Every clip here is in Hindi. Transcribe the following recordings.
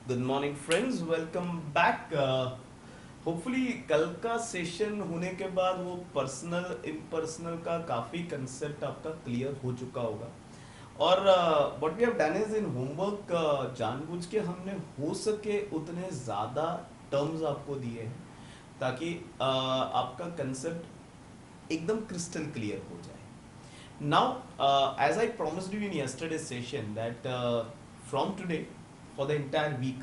Good morning friends, welcome back. Hopefully कल का सेशन होने के बाद वो पर्सनल इम्पर्सनल का काफ़ी कंसेप्ट आपका क्लियर हो चुका होगा। और what we have done is in homework, जानबूझ के हमने हो सके उतने ज़्यादा टर्म्स आपको दिए हैं ताकि आपका कंसेप्ट एकदम क्रिस्टल क्लियर हो जाए। Now, as I promised you in yesterday's session, that from today, for the entire week,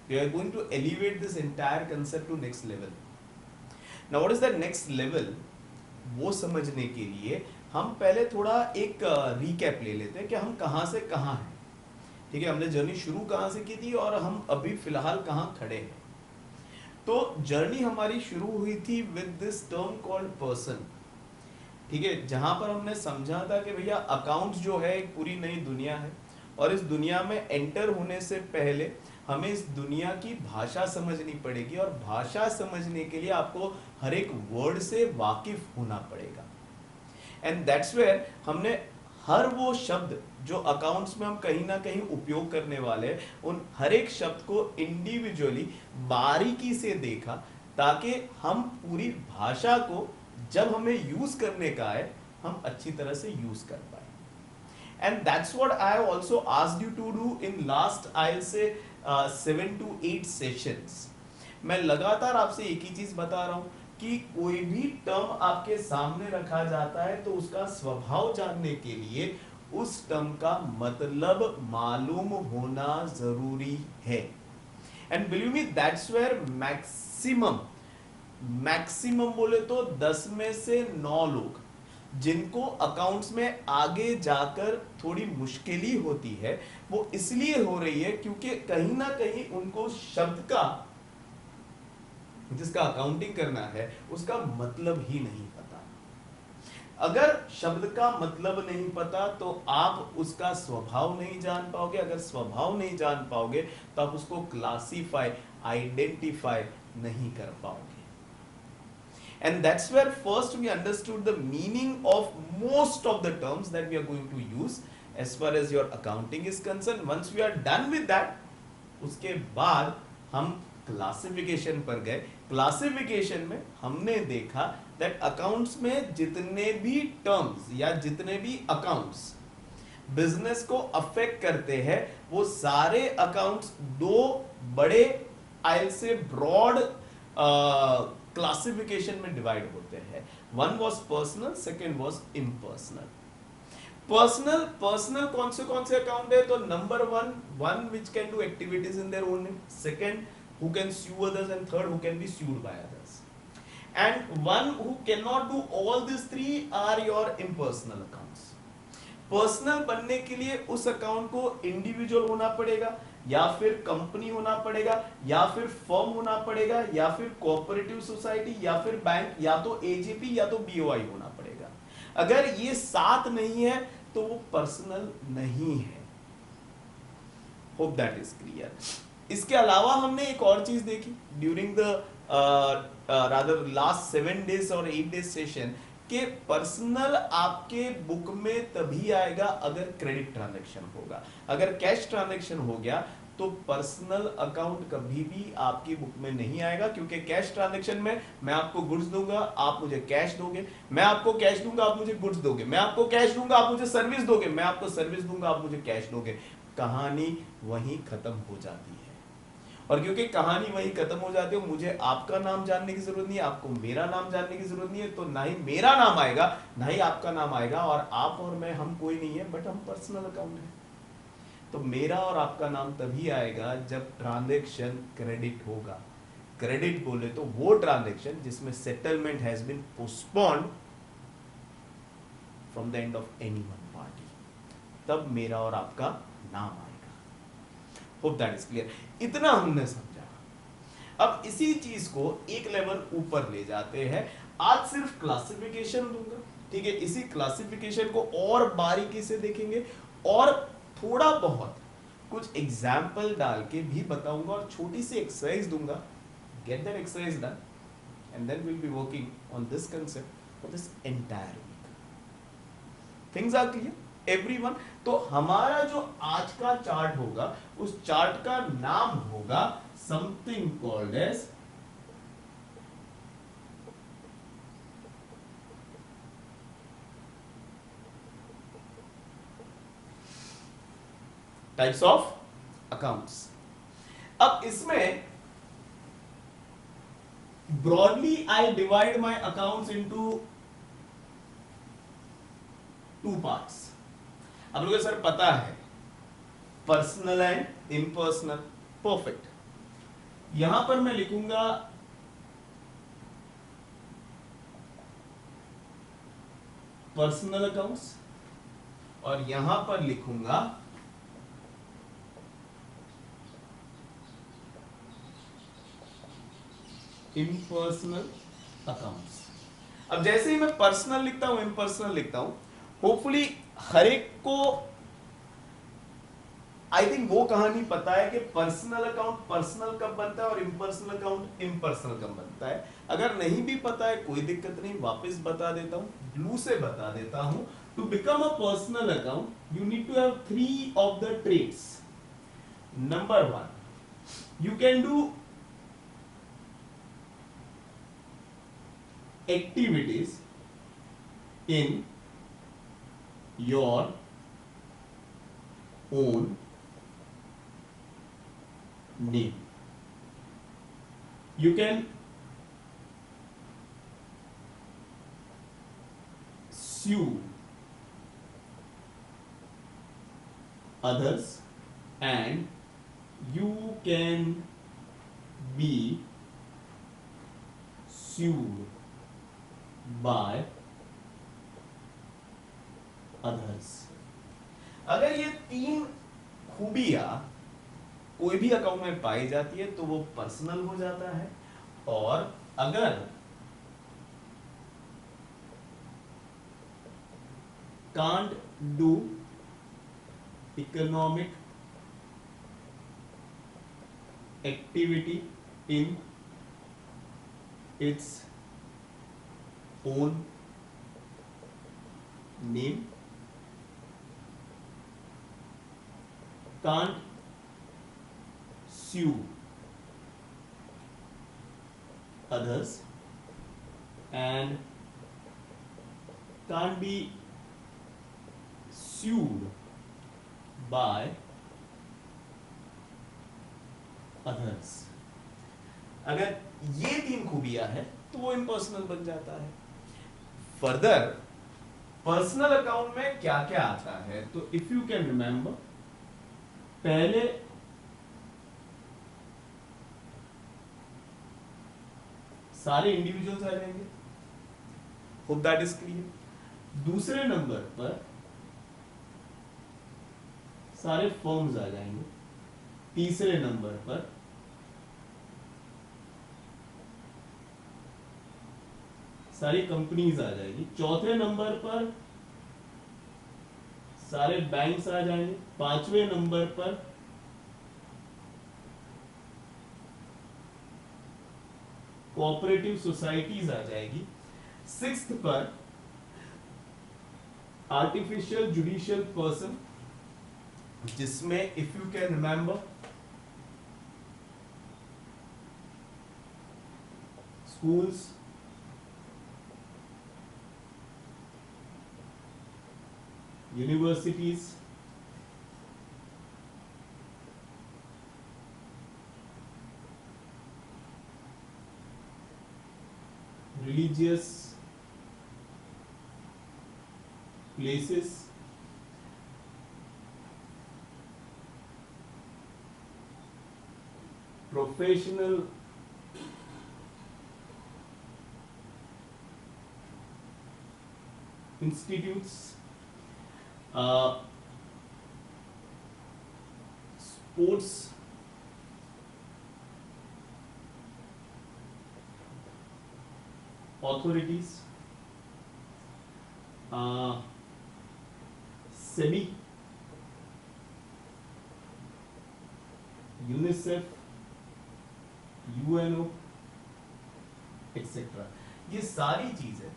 we are going to elevate this entire concept to next level. Now, what is that next level? वो समझने के लिए हम पहले थोड़ा एक रिकैप ले लेते हैं कि हम कहाँ से कहाँ हैं। ठीक है, हमने जर्नी शुरू कहाँ से की थी और हम अभी फिलहाल कहाँ खड़े हैं। तो जर्नी हमारी शुरू हुई थी with this term called person. ठीक है, जहां पर हमने समझा था कि भैया अकाउंट्स जो है एक पूरी नई दुनिया है और इस दुनिया में एंटर होने से पहले हमें इस दुनिया की भाषा समझनी पड़ेगी और भाषा समझने के लिए आपको हर एक वर्ड से वाकिफ होना पड़ेगा। एंड दैट्स वेयर हमने हर वो शब्द जो अकाउंट्स में हम कहीं ना कहीं उपयोग करने वाले हैं उन हर एक शब्द को इंडिविजुअली बारीकी से देखा ताकि हम पूरी भाषा को जब हमें यूज करने का है हम अच्छी तरह से यूज कर पाए। And that's what I also asked you to do in last I say 7 to 8 sessions. मैं लगातार आपसे एक ही चीज बता रहा हूं कि कोई भी टर्म आपके सामने रखा जाता है तो उसका स्वभाव जानने के लिए उस टर्म का मतलब मालूम होना जरूरी है। And believe me that's where maximum maximum बोले तो 10 में से 9 लोग जिनको अकाउंट्स में आगे जाकर थोड़ी मुश्किल ही होती है वो इसलिए हो रही है क्योंकि कहीं ना कहीं उनको शब्द का जिसका अकाउंटिंग करना है उसका मतलब ही नहीं पता। अगर शब्द का मतलब नहीं पता तो आप उसका स्वभाव नहीं जान पाओगे, अगर स्वभाव नहीं जान पाओगे तो आप उसको क्लासिफाई आइडेंटिफाई नहीं कर पाओगे। And that's where first we understood the meaning of most of the terms that we are going to use as far as your accounting is concerned. Once we are done with that, उसके बाद हम क्लासिफिकेशन पर गए। क्लासिफिकेशन में हमने देखा that अकाउंट्स में जितने भी टर्म्स या जितने भी अकाउंट्स बिजनेस को अफेक्ट करते हैं वो सारे अकाउंट्स दो बड़े आई से ब्रॉड क्लासिफिकेशन में डिवाइड होते हैं। One was personal, second was impersonal. Personal personal कौन से अकाउंट है तो number one which can do activities in their own name, second who can sue others and third who can be sued by others, and one who cannot do all these three are your impersonal accounts। Personal बनने के लिए उस अकाउंट को इंडिविजुअल होना पड़ेगा या फिर कंपनी होना पड़ेगा या फिर फर्म होना पड़ेगा या फिर कोऑपरेटिव सोसाइटी या फिर बैंक या तो एजेपी या तो बीओआई होना पड़ेगा। अगर ये सात नहीं है तो वो पर्सनल नहीं है। Hope that is clear. इसके अलावा हमने एक और चीज देखी during the rather last 7 days और 8 days सेशन कि पर्सनल आपके बुक में तभी आएगा अगर क्रेडिट ट्रांजैक्शन होगा। अगर कैश ट्रांजैक्शन हो गया तो पर्सनल अकाउंट कभी भी आपकी बुक में नहीं आएगा क्योंकि कैश ट्रांजैक्शन में मैं आपको गुड्स दूंगा, आप मुझे कैश दोगे, मैं आपको कैश दूंगा, आप मुझे गुड्स दोगे, मैं आपको कैश दूंगा, आप मुझे सर्विस दोगे, मैं आपको सर्विस दूंगा, आप मुझे कैश दोगे। कहानी वहीं खत्म हो जाती है। और क्योंकि कहानी वहीं खत्म हो जाती है मुझे आपका नाम जानने की जरूरत नहीं है, आपको मेरा नाम जानने की जरूरत नहीं है, तो ना ही मेरा नाम आएगा ना ही आपका नाम आएगा और आप और मैं हम कोई नहीं है बट हम पर्सनल अकाउंट है। तो मेरा और आपका नाम तभी आएगा जब ट्रांजैक्शन क्रेडिट होगा। क्रेडिट बोले तो वो ट्रांजैक्शन जिसमें settlement has been postponed from the end of any one party, तब मेरा और आपका नाम आएगा। Hope that is clear. इतना हमने समझा। अब इसी चीज को एक लेवल ऊपर ले जाते हैं। आज सिर्फ क्लासिफिकेशन दूंगा, ठीक है, इसी क्लासिफिकेशन को और बारीकी से देखेंगे और थोड़ा बहुत कुछ एग्जाम्पल डाल के भी बताऊंगा और छोटी सी एक्सरसाइज दूंगा। Get that exercise done and then will be working on this concept for this entire week. Things are clear? Everyone. तो हमारा जो आज का चार्ट होगा उस चार्ट का नाम होगा something called as types of accounts. अब इसमें broadly I divide my accounts into two parts. अब लोगों को सर पता है पर्सनल एंड इम्पर्सनल, परफेक्ट। यहां पर मैं लिखूंगा पर्सनल अकाउंट्स और यहां पर लिखूंगा इम्पर्सनल अकाउंट्स। अब जैसे ही मैं पर्सनल लिखता हूं इम्पर्सनल लिखता हूं, होपफुली हर एक को आई थिंक वो कहानी पता है कि पर्सनल अकाउंट पर्सनल कब बनता है और इम्पर्सनल अकाउंट इम्पर्सनल कब बनता है। अगर नहीं भी पता है कोई दिक्कत नहीं, वापस बता देता हूं, ब्लू से बता देता हूं। To become a personal account you need to have 3 of the trades. Number 1, you can do activities in your own name. You can sue others and you can be sued by others। अगर ये 3 खूबियां कोई भी अकाउंट में पाई जाती है तो वो पर्सनल हो जाता है। और अगर can't do economic activity in its own name, can't sue others and can't be sued by others। अगर ये 3 खूबियां है तो वो इम्पर्सनल बन जाता है। फर्दर पर्सनल अकाउंट में क्या क्या आता है, तो इफ यू कैन रिमेंबर, पहले सारे इंडिविजुअल्स आ जाएंगे, होप दैट इज क्लियर। दूसरे नंबर पर सारे फर्म्स आ जाएंगे। तीसरे नंबर पर सारी कंपनीज आ जाएगी। चौथे नंबर पर सारे बैंक्स आ जाएंगे। 5वें नंबर पर कोऑपरेटिव सोसाइटीज आ जाएगी। 6th पर आर्टिफिशियल जुडिशियल पर्सन, जिसमें if you can remember schools, universities, religious places, professional institutes, sports authorities, SEBI, UNICEF, UNO etcetera. ये सारी चीजें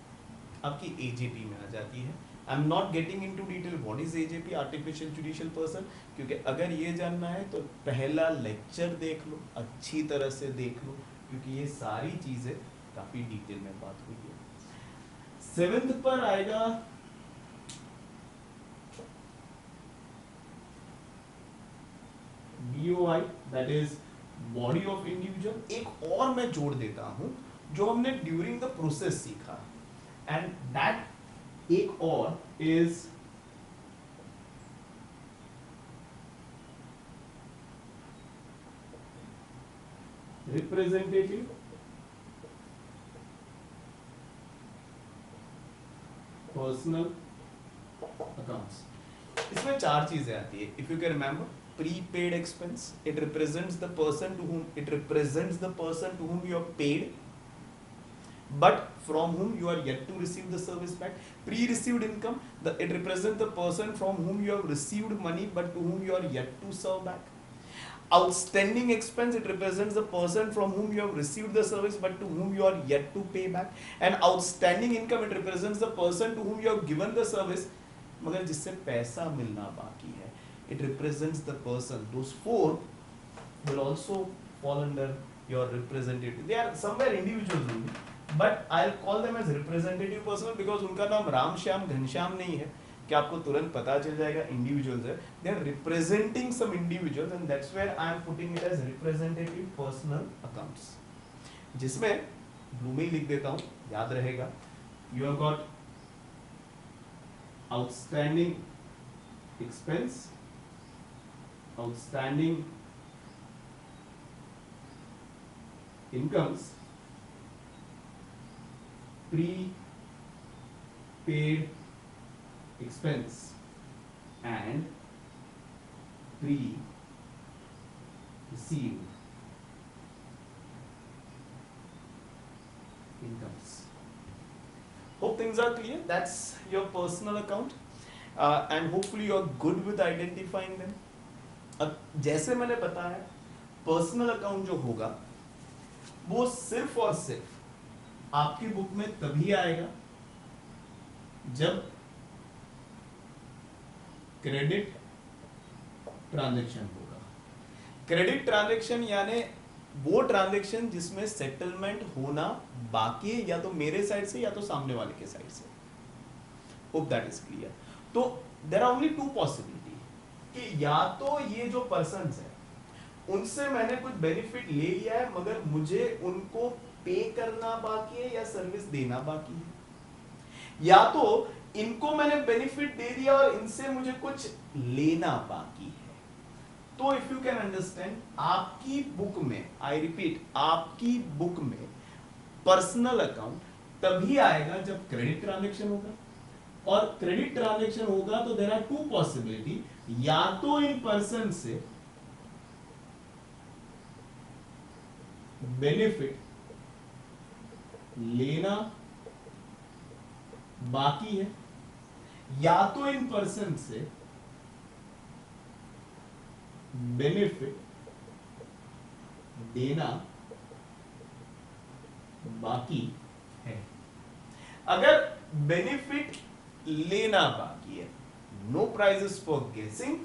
आपकी एजीपी में आ जाती है। I am not getting into detail what is AJP, artificial judicial person, क्योंकि अगर ये जानना है तो पहला लेक्चर देख लो, अच्छी तरह से देख लो, क्योंकि ये सारी चीजें काफी डिटेल में बात हुई है। 7th पर आएगा BOI, that is body of individual. एक और मैं जोड़ देता हूं जो हमने ड्यूरिंग द प्रोसेस सीखा, एंड दैट एक और इज रिप्रेजेंटेटिव पर्सनल अकाउंट्स। इसमें 4 चीजें आती है, if you can remember, prepaid expense, it represents the person to whom you have paid but from whom you are yet to receive the service back. Pre-received income, it represents the person from whom you have received money but to whom you are yet to serve back. Outstanding expense, it represents the person from whom you have received the service but to whom you are yet to pay back. And outstanding income, it represents the person to whom you have given the service मगर जिससे पैसा मिलना बाकी है. It represents the person. Those 4 will also fall under your representative. They are somewhere individuals only, but I'll call them as representative person because उनका नाम राम श्याम घनश्याम नहीं है कि आपको तुरंत पता चल जाएगा individuals है. They are representing some individuals and that's where I am putting it as representative personal accounts. जिसमें blue में लिख देता हूँ, याद रहेगा. You have got outstanding expense, outstanding incomes, prepaid expense and pre-received incomes. Hope things are clear. That's your personal account and hopefully you are good with identifying them. अब जैसे मैंने बताया, पर्सनल अकाउंट जो होगा वो सिर्फ और सिर्फ आपकी बुक में तभी आएगा जब क्रेडिट ट्रांजैक्शन होगा. क्रेडिट ट्रांजैक्शन यानी वो ट्रांजैक्शन जिसमें सेटलमेंट होना बाकी है, या तो मेरे साइड से या तो सामने वाले के साइड से. Hope that is clear. तो देयर आर ओनली 2 पॉसिबिलिटी कि या तो ये जो पर्सन्स है उनसे मैंने कुछ बेनिफिट ले लिया है मगर मुझे उनको पे करना बाकी है या सर्विस देना बाकी है, या तो इनको मैंने बेनिफिट दे दिया और इनसे मुझे कुछ लेना बाकी है. तो इफ यू कैन अंडरस्टैंड, आपकी बुक में, आई रिपीट, आपकी बुक में पर्सनल अकाउंट तभी आएगा जब क्रेडिट ट्रांजैक्शन होगा, और क्रेडिट ट्रांजैक्शन होगा तो देयर आर 2 पॉसिबिलिटी, या तो इन पर्सन से बेनिफिट लेना बाकी है, या तो इन पर्सन से बेनिफिट देना बाकी है. अगर बेनिफिट लेना बाकी है, नो प्राइजेस फॉर गेसिंग,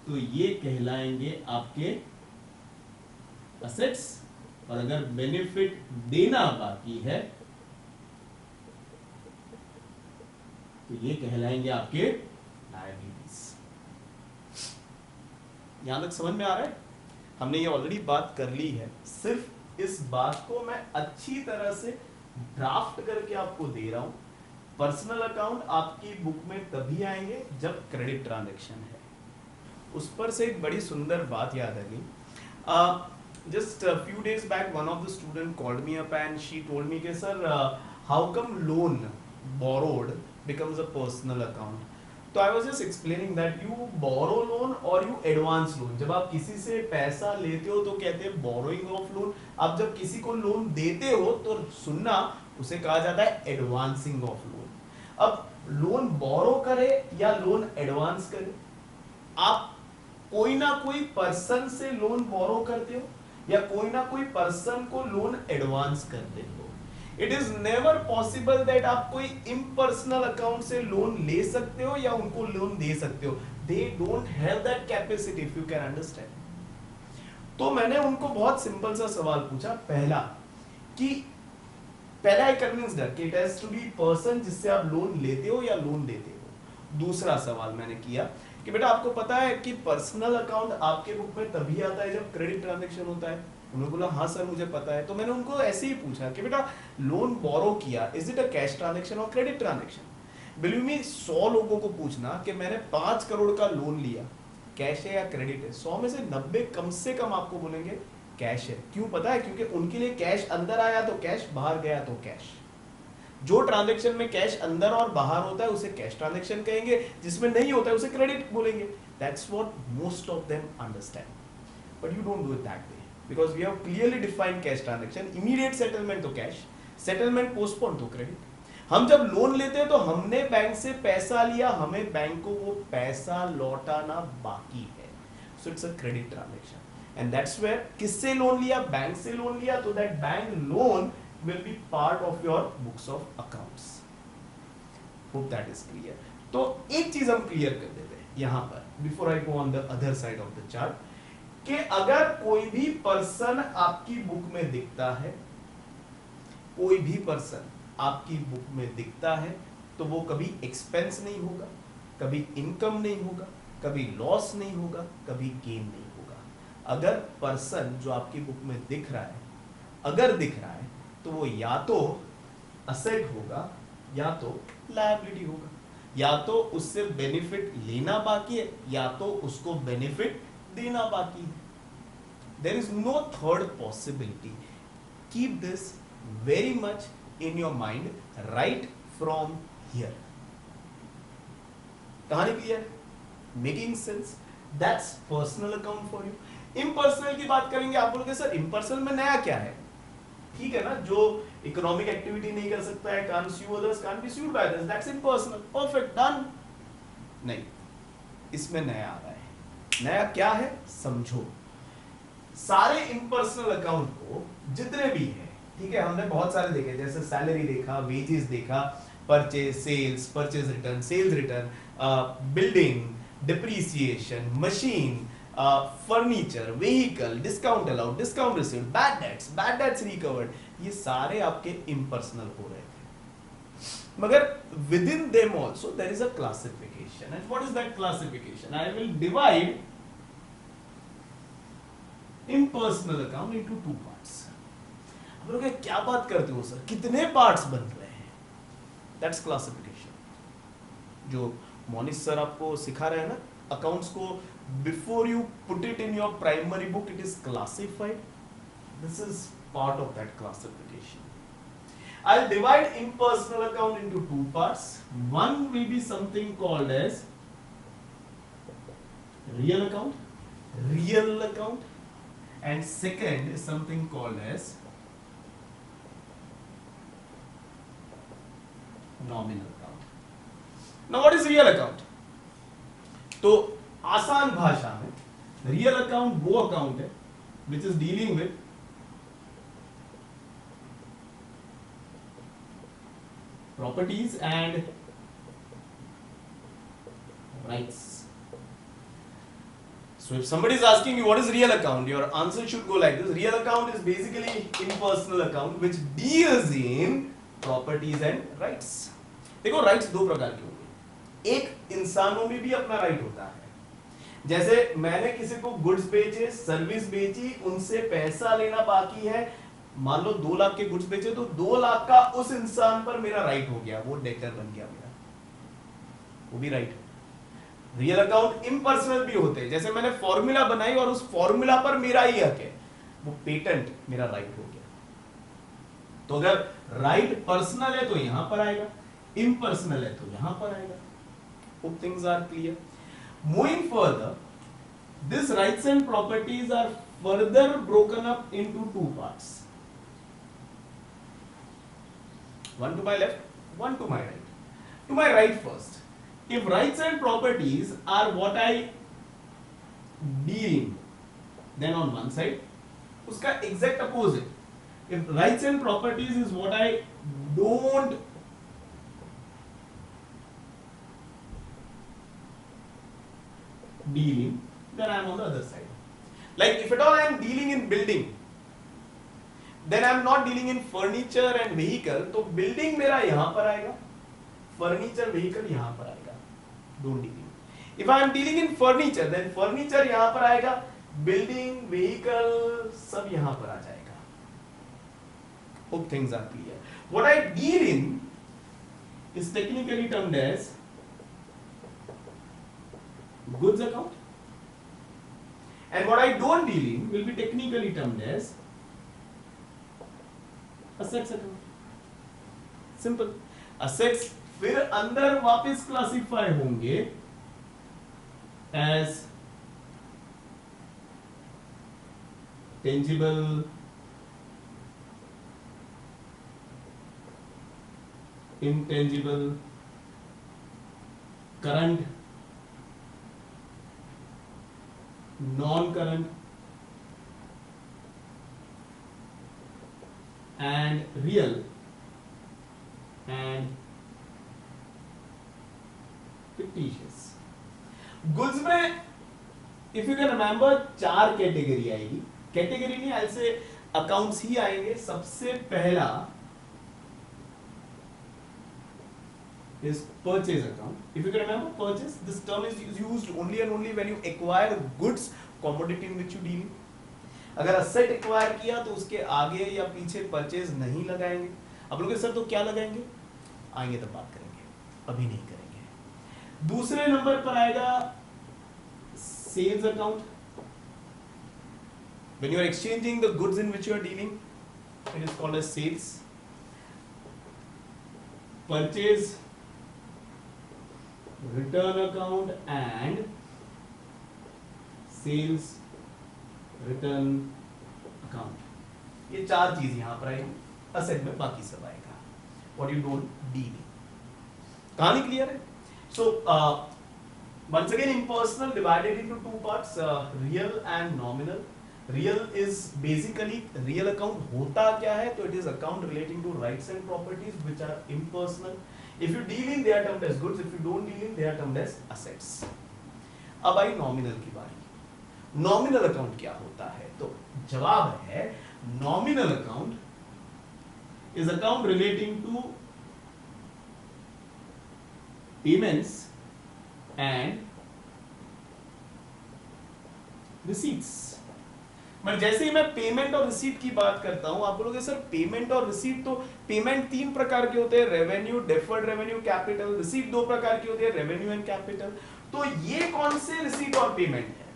तो ये कहलाएंगे आपके असेट्स, और अगर बेनिफिट देना बाकी है तो ये कहलाएंगे आपके लायबिलिटीज. यहां तक समझ में आ रहा है? हमने ये ऑलरेडी बात कर ली है, सिर्फ इस बात को मैं अच्छी तरह से ड्राफ्ट करके आपको दे रहा हूं. पर्सनल अकाउंट आपकी बुक में तभी आएंगे जब क्रेडिट ट्रांजैक्शन है. उस पर से एक बड़ी सुंदर बात याद आ गई. Just few days back one of the student called me up and she told me कि sir how come loan borrowed becomes a personal account. तो I was just explaining that you borrow loan और यू एडवांस लोन. जब आप किसी से पैसा लेते हो तो कहते हैं बोरोइंग ऑफ लोन. आप जब किसी को लोन देते हो तो सुनना, उसे कहा जाता है एडवांसिंग ऑफ लोन. अब लोन बोरो करे या लोन एडवांस करे, आप कोई ना कोई पर्सन से लोन बोरो करते हो या कोई ना कोई पर्सन को लोन एडवांस करते हो. It is never possible that आप कोई इम्पर्सनल अकाउंट से लोन ले सकते हो या उनको लोन दे सकते हो. They don't have that capacity, if you can understand. तो मैंने उनको बहुत सिंपल सा सवाल पूछा. पहला आई कन्विंस्ड कि it has to be person जिससे आप लोन लेते हो या लोन देते हो. दूसरा सवाल मैंने किया कि बेटा आपको पता है कि पर्सनल अकाउंट आपके बुक में तभी आता है जब क्रेडिट ट्रांजैक्शन होता है. उन्होंने बोला हाँ सर मुझे पता है. तो मैंने उनको ऐसे ही पूछा कि बेटा लोन बोरो किया, is it a cash transaction और क्रेडिट ट्रांजैक्शन. बिलीव मी 100 लोगों को पूछना कि मैंने 5 करोड़ का लोन लिया, कैश है या क्रेडिट है, 100 में से 90 कम से कम आपको बोलेंगे कैश है. क्यों पता है? क्योंकि उनके लिए कैश अंदर आया तो कैश, बाहर गया तो कैश. जो ट्रांजैक्शन में कैश अंदर और बाहर होता है उसे कैश ट्रांजैक्शन कहेंगे, जिसमें नहीं होता है उसे क्रेडिट बोलेंगे. That's what most of them understand. But you don't do it that way because we have clearly defined cash transaction. Immediate settlement तो कैश, सेटलमेंट पोस्टपोन तो क्रेडिट. हम जब लोन लेते हैं तो हमने बैंक से पैसा लिया, हमें बैंक को वो पैसा लौटाना बाकी है. So it's a credit transaction. And that's where किससे लोन लिया? बैंक से लोन लिया. तो that bank loan will be part of your books of accounts. Hope that is clear. तो एक चीज हम क्लियर कर देते हैं यहां पर before I go on the other side of the chart कि अगर कोई भी पर्सन आपकी बुक में दिखता है, कोई भी पर्सन आपकी बुक में दिखता है तो वो कभी एक्सपेंस नहीं होगा, कभी इनकम नहीं होगा, कभी लॉस नहीं होगा, कभी गेन नहीं होगा. अगर पर्सन जो आपकी बुक में दिख रहा है, अगर दिख रहा है तो वो या तो असेट होगा या तो लायबिलिटी होगा. या तो उससे बेनिफिट लेना बाकी है या तो उसको बेनिफिट देना बाकी है. There is no third possibility. Keep this very much in your mind right from here. कहानी clear? Making sense? That's personal account for you. Impersonal की बात करेंगे, आप बोलोगे सर इम्पर्सनल में नया क्या है? ठीक है ना, जो इकोनॉमिक एक्टिविटी नहीं कर सकता है, can't sue others, can't be sued by others, that's impersonal. Perfect, done. नहीं, इसमें नया आ रहा है. नया क्या है समझो. सारे इम्पर्सनल अकाउंट को जितने भी है, ठीक है, हमने बहुत सारे देखे, जैसे सैलरी देखा, वेजेस देखा, purchase, sales, purchase return, sales return, building, depreciation, machine, furniture, vehicle, discount allowed, discount received, bad debts recovered, ये सारे आपके इम्पर्सनल हो रहे थे. मगर within them also there is a classification. And what is that classification? I will divide impersonal account into 2 parts. आप लोग क्या बात करते हो सर, कितने पार्ट्स बन रहे हैं? That's classification. जो मोनिश सर आपको सिखा रहे हैं ना अकाउंट्स को, before you put it in your primary book it is classified. This is part of that classification. I'll divide impersonal account into 2 parts. One will be something called as real account, and second is something called as nominal account. Now what is real account? तो आसान भाषा में रियल अकाउंट वो अकाउंट है which is dealing with properties and rights. So if somebody is asking you what is real account, your answer should go like this. Real account is basically impersonal account which deals in properties and rights. देखो राइट्स दो प्रकार के होंगे. एक इंसानों में भी अपना राइट होता है. जैसे मैंने किसी को गुड्स बेचे, सर्विस बेची, उनसे पैसा लेना बाकी है, मान लो 2 लाख के गुड्स बेचे तो 2 लाख का उस इंसान पर मेरा राइट हो गया, वो डेटर बन गया मेरा, वो भी राइट. रियल अकाउंट इम्पर्सनल भी होते हैं, जैसे मैंने फॉर्मूला बनाई और उस फॉर्मूला पर मेरा ही हक है, वो पेटेंट मेरा राइट हो गया. तो अगर राइट पर्सनल है तो यहां पर आएगा, इम्पर्सनल है तो यहां पर आएगा. Hope things are clear. Moving further, these rights and properties are further broken up into 2 parts. One to my left, one to my right. To my right first. If rights and properties are what I deal in, then on one side, उसका exact opposite. If rights and properties is what I don't deal in, then I am on the other side. Like if at all I am dealing in building, then I am not dealing in furniture and vehicle, तो building मेरा यहाँ पर आएगा, furniture vehicle यहाँ पर आएगा, don't deal in. If I am dealing in furniture, then furniture यहाँ पर आएगा, building, vehicle सब यहाँ पर आ जाएगा. Hope things are clear. What I deal in is technically termed as goods account, and what I don't deal in will be technically termed as assets account. Simple. Assets फिर अंदर वापस क्लासिफाई होंगे as tangible, intangible, current, non-current and real and fictitious. Goods में if you can remember 4 category आएगी, कैटेगरी नहीं ऐसे अकाउंट्स ही आएंगे. सबसे पहला is purchase account. If you can remember purchase, this term is used only and only when you acquire goods, commodity in which you deal. अगर asset acquire किया तो उसके आगे या पीछे purchase नहीं लगाएंगे. अब लोग सर तो क्या लगाएंगे? आएंगे तब बात करेंगे, अभी नहीं करेंगे. दूसरे नंबर पर आएगा sales account. When you are exchanging the goods in which you are dealing, it is called as sales. Purchase, return account and sales return account. ये 4 चीज यहां पर आएगी. असेट में बाकी सब आएगा. What you don't deal in. कहानी क्लियर है? So once again impersonal divided into 2 parts, real and nominal. Real is basically real account होता क्या है? तो it is account relating to rights and properties which are impersonal. If you deal in, they are termed as goods. If you don't deal in, they are termed as assets. अब आई nominal की बारी. Nominal account क्या होता है? तो जवाब है nominal account is account relating to payments and receipts. मैं जैसे ही मैं पेमेंट और रिसीट की बात करता हूं, आप बोलोगे सर पेमेंट और रिसीट, तो पेमेंट 3 प्रकार के होते हैं, revenue, deferred revenue, capital. Receipt 2 प्रकार की होती है, रेवेन्यू एंड कैपिटल. तो ये कौन से रिसीट और पेमेंट है?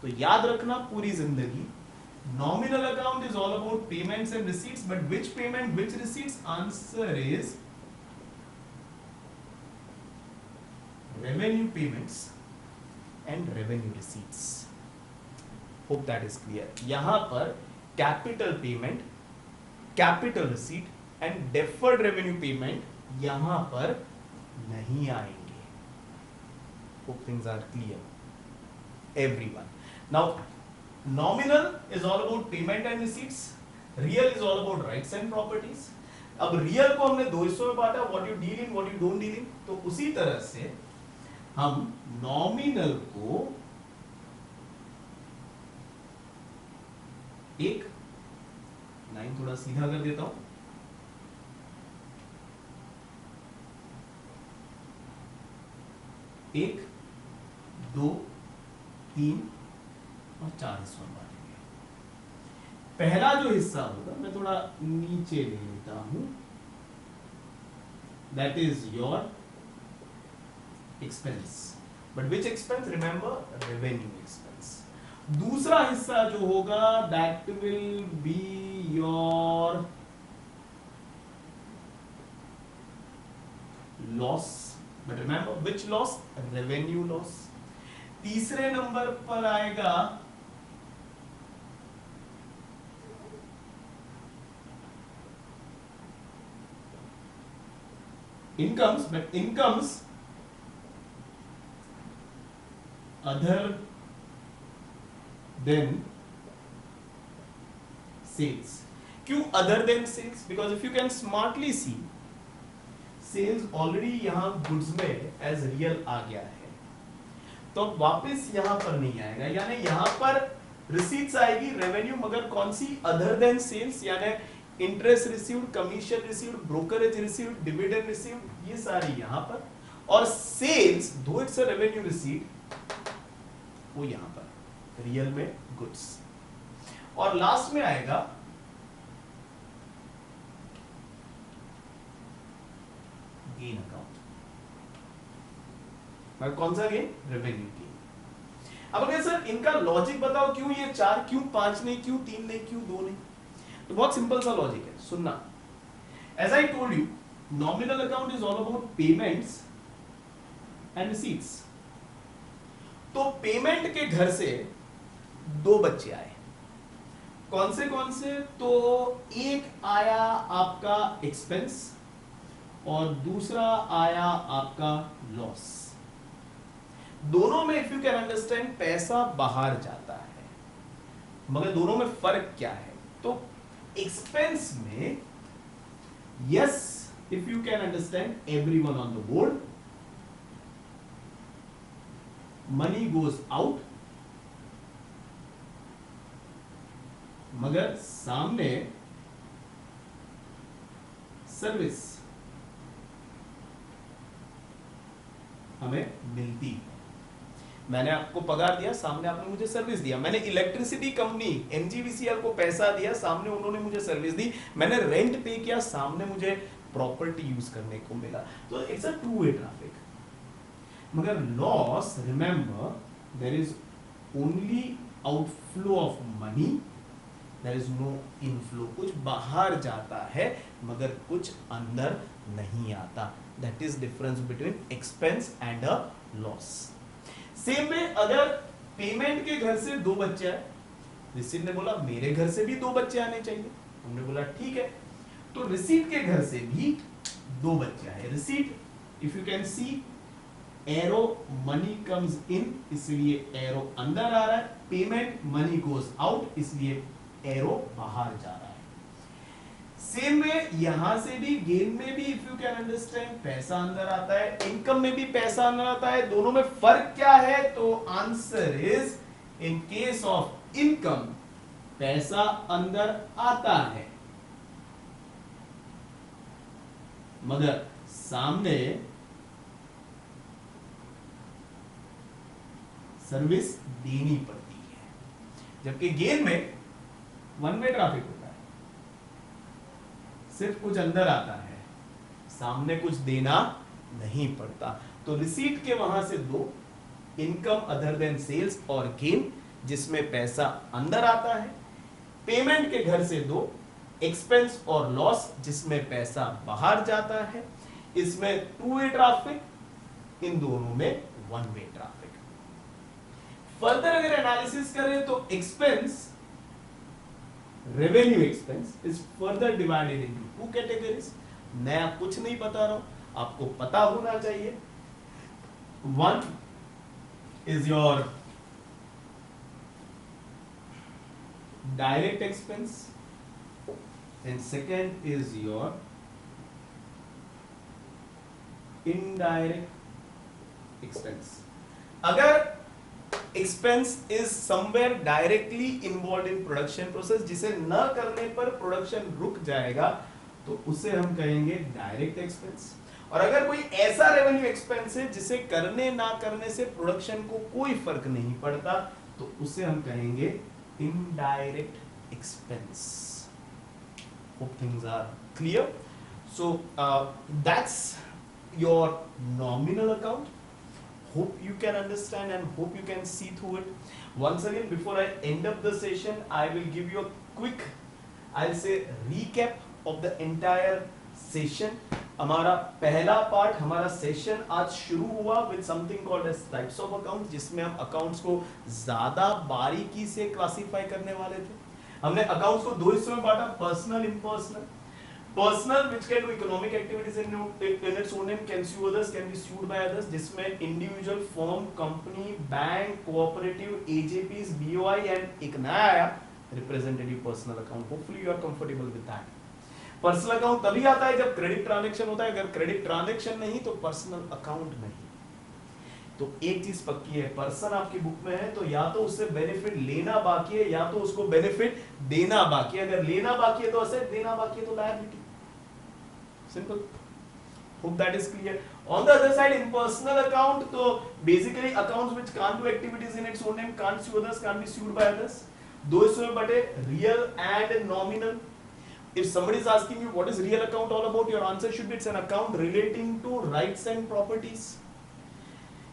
तो याद रखना पूरी जिंदगी, nominal account is all about payments and receipts, but which payment, which receipts? Answer is revenue payments and revenue receipts. Hope that is clear. यहां पर capital payment, capital receipt and deferred revenue payment यहां पर नहीं आएंगे. Hope things are clear everyone. Now nominal is all about payment and receipts, real is all about rights and properties. अब रियल को हमने 2 हिस्सों में बांटा, what you deal in, what you don't deal in. तो उसी तरह से हम नॉमिनल को एक लाइन थोड़ा सीधा कर देता हूं, एक, 2, 3 और 4 हिस्सों में बांटेंगे. पहला जो हिस्सा होगा मैं थोड़ा नीचे ले लेता हूं, that is your expense. But which expense? Remember, revenue expense. दूसरा हिस्सा जो होगा that will be your loss. But remember which loss? Revenue loss. तीसरे नंबर पर आएगा incomes, but incomes other than sales. क्यों other than sales? Because if you can smartly see, sales already यहां गुड्स में एज रियल आ गया है, तो वापस यहां पर नहीं आएगा, यानी यहां पर रिसीट्स आएगी रेवेन्यू, मगर कौन सी? अदर देन सेल्स, यानी interest received, commission received, brokerage received, dividend received, ये सारी यहां पर, और सेल्स दो इट्स अ रेवेन्यू रिसीट, वो यहां पर रियल में गुड्स। और लास्ट में आएगा गेन अकाउंट, मगर कौन सा गेन? Revenue gain. अब अगर सर इनका लॉजिक बताओ, क्यों ये 4, क्यों 5 नहीं, क्यों 3 नहीं, क्यों 2 नहीं? तो बहुत सिंपल सा लॉजिक है, सुनना। As I told you, nominal account is all about payments and receipts. तो पेमेंट के घर से 2 बच्चे आए, कौन से? तो एक आया आपका एक्सपेंस और दूसरा आया आपका लॉस। दोनों में इफ यू कैन अंडरस्टैंड पैसा बाहर जाता है, मगर दोनों में फर्क क्या है? तो एक्सपेंस में yes, if you can understand everyone on the board, money goes out, मगर सामने सर्विस हमें मिलती है। मैंने आपको पगार दिया, सामने आपने मुझे सर्विस दिया। मैंने इलेक्ट्रिसिटी कंपनी एनजीवीसीएल को पैसा दिया, सामने उन्होंने मुझे सर्विस दी। मैंने रेंट पे किया, सामने मुझे प्रॉपर्टी यूज करने को मिला। तो it's a two way traffic. मगर loss, remember, there is only outflow of money, there is no inflow. कुछ बाहर जाता है मगर कुछ अंदर नहीं आता। That is difference between expense and a loss. Same में अगर पेमेंट के घर से 2 बच्चे आए, रिसीट ने बोला मेरे घर से भी 2 बच्चे आने चाहिए, हमने बोला ठीक है, तो रिसीट के घर से भी 2 बच्चे आए। Receipt, if you can see, arrow money comes in, इसलिए एरो अंदर आ रहा है। पेमेंट, मनी गोज आउट, इसलिए एरो बाहर जा रहा है। सेम में यहां से भी, गेन में भी इफ यू कैन अंडरस्टैंड, पैसा अंदर आता है, इनकम में भी पैसा अंदर आता है। दोनों में फर्क क्या है? तो answer is, in case of income पैसा अंदर आता है, मगर सामने सर्विस देनी पड़ती है। जबकि गेन में वन वे ट्रैफिक होता है, सिर्फ कुछ अंदर आता है, सामने कुछ देना नहीं पड़ता। तो रिसीट के वहां से 2, इनकम अदर देन सेल्स और गेन, जिसमें पैसा अंदर आता है। पेमेंट के घर से 2, एक्सपेंस और लॉस, जिसमें पैसा बाहर जाता है। इसमें 2 वे ट्रैफिक, इन दोनों में 1 वे ट्रैफिक। फर्दर अगर एनालिसिस करें तो expense, revenue expense is further divided into 2 categories. मैं कुछ नहीं बता रहा हूं, आपको पता होना चाहिए। 1 is your direct expense and second is your indirect expense. अगर expense is somewhere directly involve in production process, जिसे न करने पर प्रोडक्शन रुक जाएगा, तो उसे हम कहेंगे डायरेक्ट एक्सपेंस। और अगर कोई ऐसा रेवेन्यू एक्सपेंस है जिसे करने ना करने से प्रोडक्शन को कोई फर्क नहीं पड़ता, तो उसे हम कहेंगे indirect expense. Hope things are clear. So that's your nominal account. Hope you can understand and hope you can see through it. Once again, before I end up the session, I will give you a quick, I'll say, recap of the entire session. हमारा पहला पार्ट, हमारा सेशन आज शुरू हुआ with something called as types of accounts, जिसमें हम अकाउंट्स को ज्यादा बारीकी से क्लासिफाई करने वाले थे। हमने अकाउंट्स को 2 हिस्सों में बांटा, personal, impersonal. Personal, which can do economic activities in its own name, can sue others, can be sued by others, जिसमें individual, firm, company, bank, cooperative, AJPs, BOI and एक नया आया representative personal account, hopefully you are comfortable with that. Personal account तभी आता है जब क्रेडिट ट्रांजैक्शन होता है, अगर क्रेडिट ट्रांजैक्शन नहीं तो पर्सनल अकाउंट नहीं। तो एक चीज पक्की है, पर्सन आपकी बुक में है तो या तो उससे बेनिफिट लेना बाकी है या तो उसको बेनिफिट देना बाकी है। अगर लेना बाकी है तो असेट, देना बाकी है तो liability, simple. Hope that is clear. On the other side, in personal account, so basically accounts which can't do activities in its own name, can't sue others, can't be sued by others. दो हिस्सों में बटे, real and nominal. If somebody is asking you what is real account all about, your answer should be it's an account relating to rights and properties.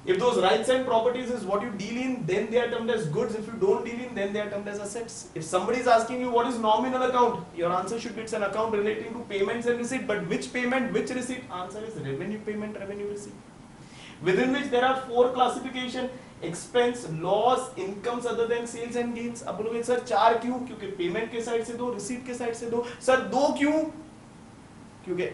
If those rights and properties is what you deal in, then they are termed as goods. If you don't deal in, then they are termed as assets. If somebody is asking you what is nominal account, your answer should be it's an account relating to payments and receipt. But which payment, which receipt? Answer is revenue payment, revenue receipt. Within which there are 4 classification: expense, loss, incomes other than sales and gains. अब बोलोगे सर 4 क्यों? क्योंकि पेमेंट के साइड से 2, रिसीट के साइड से 2। सर 2 क्यों? क्योंकि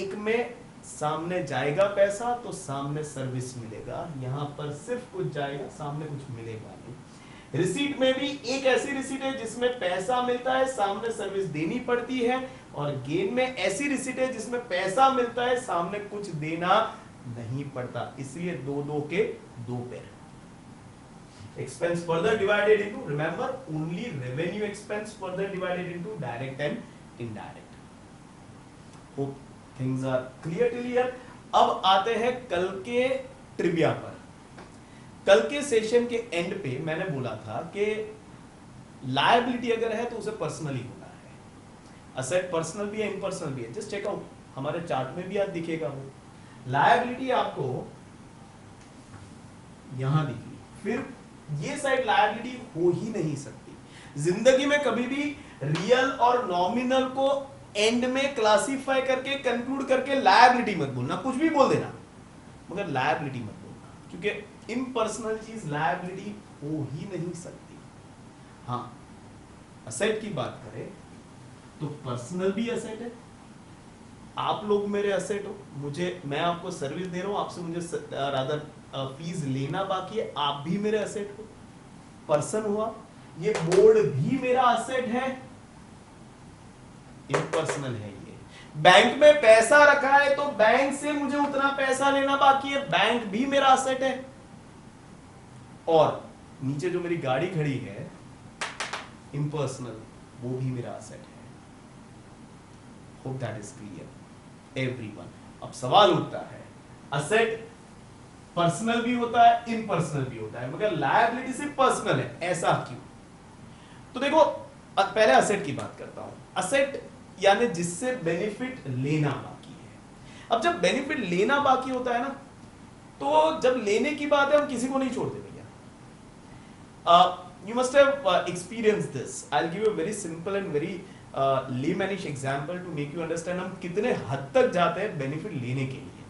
एक में सामने जाएगा पैसा तो सामने सर्विस मिलेगा, यहां पर सिर्फ कुछ जाएगा, सामने कुछ मिलेगा नहीं। रिसीट में भी एक ऐसी रिसीट है जिसमें पैसा मिलता है, सामने सर्विस देनी पड़ती है, और गेन में ऐसी रिसीट है जिसमें पैसा मिलता है, सामने कुछ देना नहीं पड़ता। इसलिए 2 के 2 pair. Expense further divided into, remember only revenue expense further divided into direct and indirect. Hope things are clear. अब आते हैं कल के ट्रिविया पर। कल के सेशन के एंड पे मैंने बोला था कि लायबिलिटी अगर है तो उसे पर्सनली होना है, असेट पर्सनल भी है, इम्पर्सनल भी है। जस्ट चेक आउट, हमारे चार्ट में भी आज दिखेगा वो लायबिलिटी आपको यहां दिखी, फिर ये साइड लायबिलिटी हो ही नहीं सकती। जिंदगी में कभी भी रियल और नॉमिनल को एंड में क्लासिफाई करके कंक्लूड करके लायबिलिटी मत बोलना, कुछ भी बोल देना मगर लायबिलिटी मत बोलना, क्योंकि इम्पर्सनल चीज लायबिलिटी हो ही नहीं सकती। हाँ, असेट की बात करें तो पर्सनल भी असेट है, आप लोग मेरे असेट हो, मैं आपको सर्विस दे रहा हूं, आपसे मुझे रादर फीस लेना बाकी है, आप भी मेरे असेट हो, पर्सन हुआ। ये बोर्ड भी मेरा असेट है, इम्पर्सनल है। ये बैंक में पैसा रखा है तो बैंक से मुझे उतना पैसा लेना बाकी है, बैंक भी मेरा असेट है। और नीचे जो मेरी गाड़ी खड़ी है इम्पर्सनल, वो भी मेरा असेट है। Hope that is clear everyone. अब सवाल उठता है, असेट पर्सनल भी होता है, इम्पर्सनल भी होता है, मगर लायबिलिटी सिर्फ पर्सनल है, ऐसा क्यों? तो देखो, पहले असेट की बात करता हूं। असेट यानी जिससे बेनिफिट लेना बाकी है। अब जब बेनिफिट लेना बाकी होता है ना, तो जब लेने की बात है हम किसी को नहीं छोड़ते भैया। You must have experience this. I will give you a very simple and very laymanish example to make you understand हम कितने हद तक जाते हैं बेनिफिट लेने के लिए।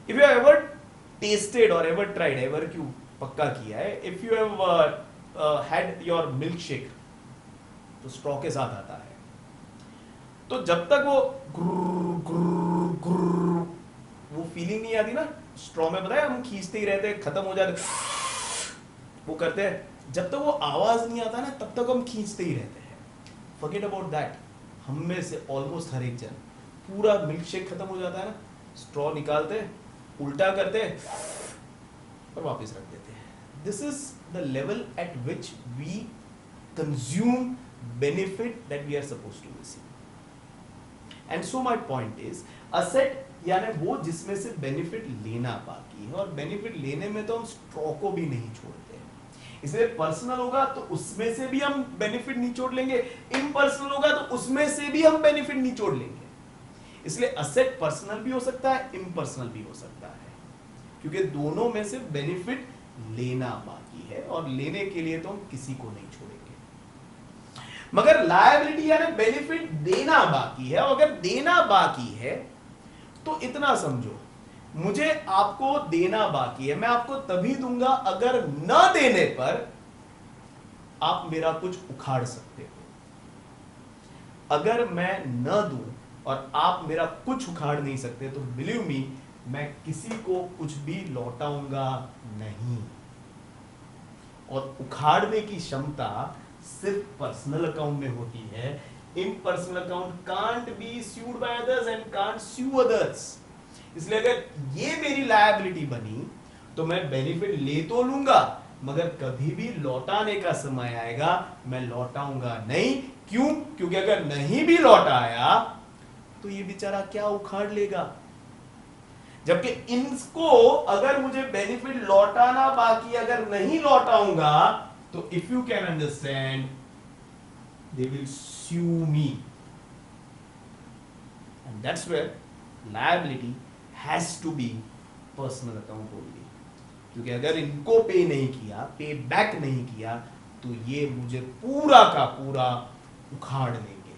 इफ यू एवर टेस्टेड और एवर ट्राइड, एवर क्यों पक्का किया है, if you have had your milk shake, तो स्ट्रॉ के साथ आता है, तो जब तक वो वो फीलिंग नहीं आती ना स्ट्रॉ में, पता है हम खींचते ही रहते हैं, खत्म हो जाते वो करते हैं, जब तक वो आवाज नहीं आता ना तब तक हम खींचते ही रहते हैं। Forget about that. हम में से ऑलमोस्ट हर एक जन, पूरा मिल्क शेक खत्म हो जाता है ना, स्ट्रॉ निकालते हैं, उल्टा करते हैं और वापस रख देते हैं। This is the level at which we consume benefit that we are supposed to receive. And so my point is, asset यानी वो जिसमें से बेनिफिट लेना बाकी है, और बेनिफिट लेने में तो हम स्ट्रॉ को भी नहीं छोड़ते। इसलिए पर्सनल होगा तो उसमें से भी हम बेनिफिट निचोड़ लेंगे, इम्पर्सनल होगा तो उसमें से भी हम बेनिफिट निचोड़ लेंगे। इसलिए असेट पर्सनल भी हो सकता है, इम्पर्सनल भी हो सकता है, क्योंकि दोनों में से बेनिफिट लेना बाकी है, और लेने के लिए तो हम किसी को नहीं छोड़ेंगे। मगर लायबिलिटी यानी बेनिफिट देना बाकी है, और अगर देना बाकी है तो इतना समझो, मुझे आपको देना बाकी है, मैं आपको तभी दूंगा अगर न देने पर आप मेरा कुछ उखाड़ सकते हो। अगर मैं न दूं और आप मेरा कुछ उखाड़ नहीं सकते तो बिलीव मी, मैं किसी को कुछ भी लौटाऊंगा नहीं। और उखाड़ने की क्षमता सिर्फ पर्सनल अकाउंट में होती है। Impersonal account can't be sued by others and can't sue others. इसलिए अगर ये मेरी लायबिलिटी बनी तो मैं बेनिफिट ले तो लूंगा, मगर कभी भी लौटाने का समय आएगा मैं लौटाऊंगा नहीं। क्यों? क्योंकि अगर नहीं भी लौटाया तो ये बेचारा क्या उखाड़ लेगा। जबकि इनको अगर मुझे बेनिफिट लौटाना बाकी अगर नहीं लौटाऊंगा तो if you can understand they will sue me, and that's where liability has to be personal account only। क्योंकि अगर इनको पे नहीं किया, पे बैक नहीं किया तो ये मुझे पूरा का पूरा उखाड़ लेंगे।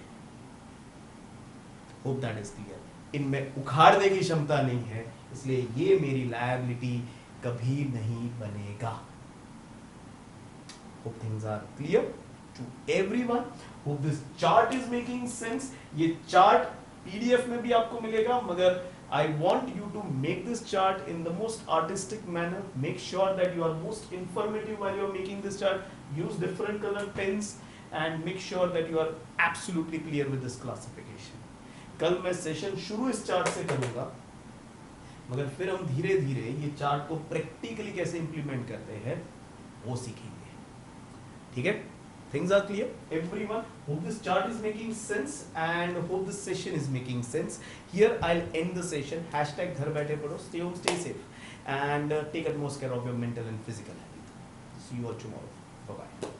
Hope that is clear. इनमें उखाड़ने की क्षमता नहीं है, इसलिए ये मेरी लायबिलिटी कभी नहीं बनेगा। Hope things are clear to everyone। hope this chart is making sense। ये chart PDF में भी आपको मिलेगा, मगर I want you to make this chart in the most artistic manner। make sure that you are most informative while you are making this chart। use different color pens and make sure that you are absolutely clear with this classification। कल मैं सेशन शुरू इस चार्ट से करूंगा, मगर फिर हम धीरे धीरे ये चार्ट को प्रैक्टिकली कैसे इंप्लीमेंट करते हैं वो सीखेंगे। ठीक है? Things are clear, everyone। hope this chart is making sense and hope this session is making sense। here I'll end the session। hashtag घर बैठे पढ़ो, stay home, stay safe and take utmost care of your mental and physical health। see you all tomorrow। bye bye।